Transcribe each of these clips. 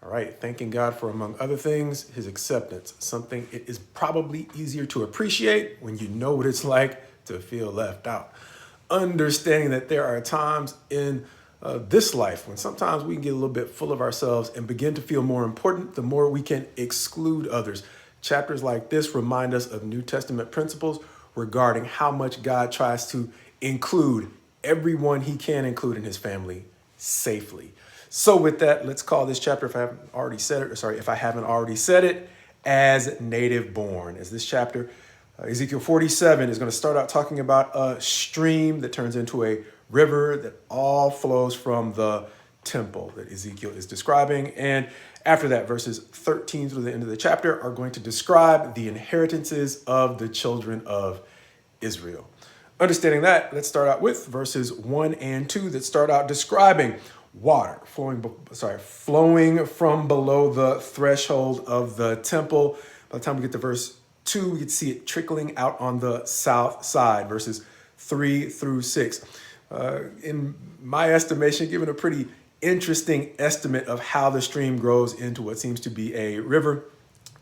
All right, thanking God for, among other things, his acceptance, something it is probably easier to appreciate when you know what it's like to feel left out. Understanding that there are times in this life when sometimes we can get a little bit full of ourselves and begin to feel more important the more we can exclude others. Chapters like this remind us of New Testament principles regarding how much God tries to include everyone he can include in his family safely. So with that, let's call this chapter, if I haven't already said it, or sorry, if I haven't already said it, as native born. As this chapter, Ezekiel 47, is going to start out talking about a stream that turns into a river that all flows from the temple that Ezekiel is describing. And after that, verses 13 through the end of the chapter are going to describe the inheritances of the children of Israel. Understanding that, let's start out with verses 1 and 2 that start out describing water flowing from below the threshold of the temple. By the time we get to verse 2, we can see it trickling out on the south side, verses 3 through 6. In my estimation, given a pretty interesting estimate of how the stream grows into what seems to be a river,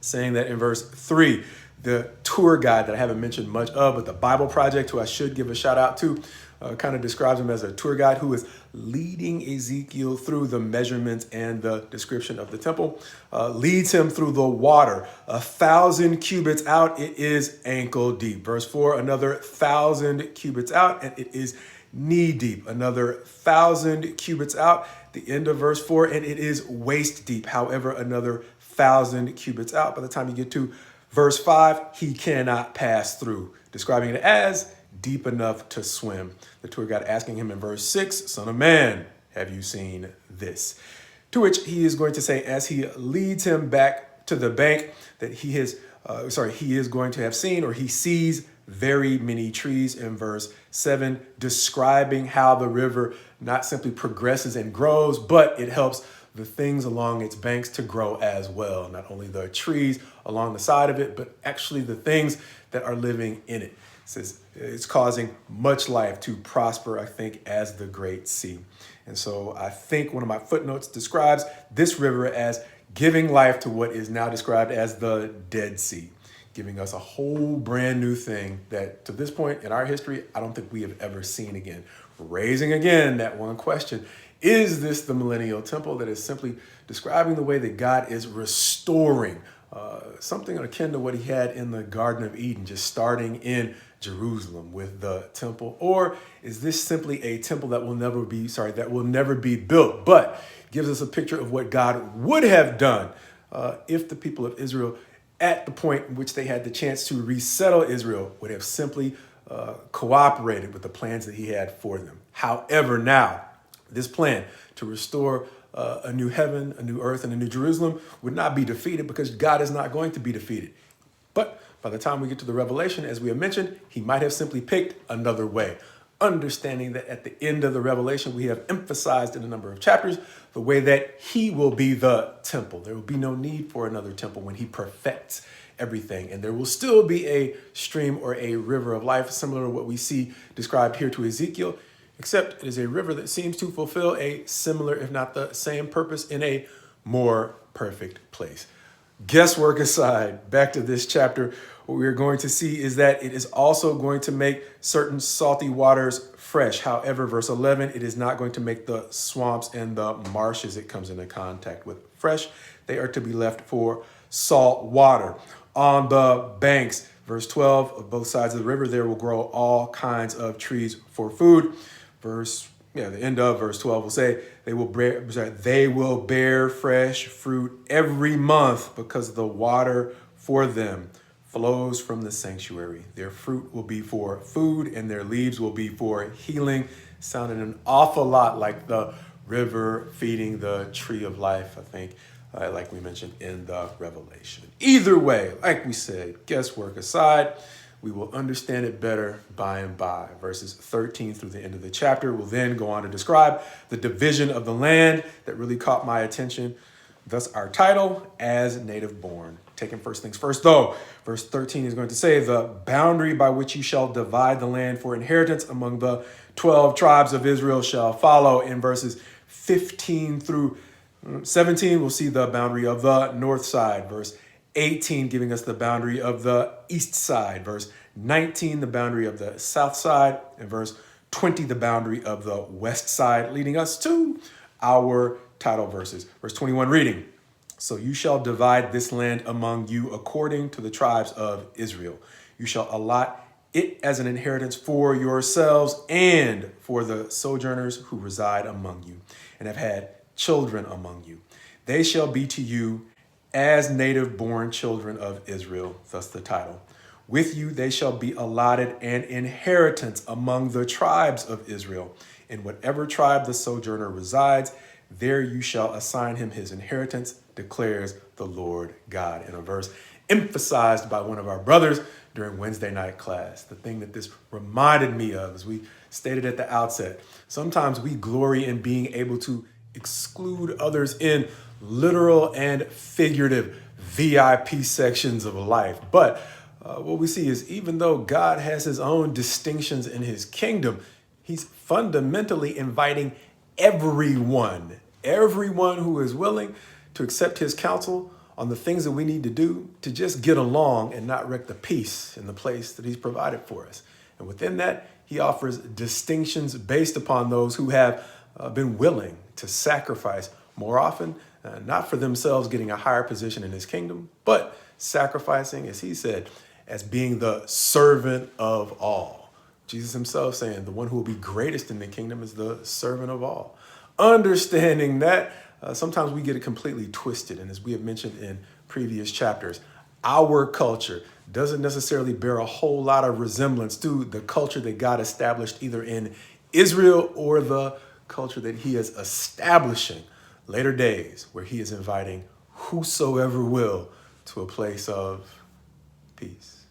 saying that in verse 3, the tour guide that I haven't mentioned much of, but the Bible Project, who I should give a shout out to, kind of describes him as a tour guide who is leading Ezekiel through the measurements and the description of the temple, leads him through the water. 1,000 cubits out, it is ankle deep. Verse 4, another 1,000 cubits out, and it is knee deep. Another 1,000 cubits out, the end of verse 4, and it is waist deep. However, another 1,000 cubits out. By the time you get to verse 5, he cannot pass through, describing it as deep enough to swim. The tour guide asking him in verse 6, "Son of man, have you seen this?" To which he is going to say, as he leads him back to the bank, that he is going to have seen, or he sees very many trees in verse 7, describing how the river not simply progresses and grows, but it helps the things along its banks to grow as well. Not only the trees along the side of it, but actually the things that are living in it. It says it's causing much life to prosper, I think, as the Great Sea. And so I think one of my footnotes describes this river as giving life to what is now described as the Dead Sea, giving us a whole brand new thing that to this point in our history, I don't think we have ever seen again. Raising again that one question, is this the millennial temple that is simply describing the way that God is restoring something akin to what he had in the Garden of Eden, just starting in Jerusalem with the temple? Or is this simply a temple that will never be built, but gives us a picture of what God would have done if the people of Israel, at the point in which they had the chance to resettle Israel, would have simply cooperated with the plans that he had for them. However, now, this plan to restore a new heaven, a new earth, and a new Jerusalem would not be defeated because God is not going to be defeated. But by the time we get to the Revelation, as we have mentioned, he might have simply picked another way. Understanding that at the end of the Revelation, we have emphasized in a number of chapters the way that he will be the temple. There will be no need for another temple when he perfects everything. And there will still be a stream or a river of life, similar to what we see described here to Ezekiel, except it is a river that seems to fulfill a similar, if not the same purpose in a more perfect place. Guesswork aside, back to this chapter, what we're going to see is that it is also going to make certain salty waters fresh. However, verse 11, it is not going to make the swamps and the marshes it comes into contact with fresh. They are to be left for salt water. On the banks, verse 12, of both sides of the river, there will grow all kinds of trees for food. The end of verse 12 will say they will bear fresh fruit every month because the water for them flows from the sanctuary. Their fruit will be for food and their leaves will be for healing. Sounded an awful lot like the river feeding the tree of life, I think, like we mentioned in the Revelation. Either way, like we said, guesswork aside, we will understand it better by and by. Verses 13 through the end of the chapter will then go on to describe the division of the land that really caught my attention. Thus our title, As Native Born. Taking first things first, though, verse 13 is going to say, the boundary by which you shall divide the land for inheritance among the 12 tribes of Israel shall follow. In verses 15 through 17, we'll see the boundary of the north side. Verse 18, giving us the boundary of the east side. Verse 19, the boundary of the south side. And verse 20, the boundary of the west side, leading us to our title verses. Verse 21 reading, "So you shall divide this land among you according to the tribes of Israel. You shall allot it as an inheritance for yourselves and for the sojourners who reside among you and have had children among you. They shall be to you as native-born children of Israel," thus the title. "With you they shall be allotted an inheritance among the tribes of Israel. In whatever tribe the sojourner resides, there you shall assign him his inheritance, declares the Lord God." In a verse emphasized by one of our brothers during Wednesday night class. The thing that this reminded me of, as we stated at the outset, sometimes we glory in being able to exclude others in literal and figurative VIP sections of life. But what we see is, even though God has his own distinctions in his kingdom, he's fundamentally inviting everyone who is willing to accept his counsel on the things that we need to do to just get along and not wreck the peace in the place that he's provided for us. And within that, he offers distinctions based upon those who have been willing to sacrifice more often, not for themselves getting a higher position in his kingdom, but sacrificing, as he said, as being the servant of all. Jesus himself saying the one who will be greatest in the kingdom is the servant of all. Understanding that, sometimes we get it completely twisted. And as we have mentioned in previous chapters, our culture doesn't necessarily bear a whole lot of resemblance to the culture that God established either in Israel or the culture that he is establishing later days, where he is inviting whosoever will to a place of peace.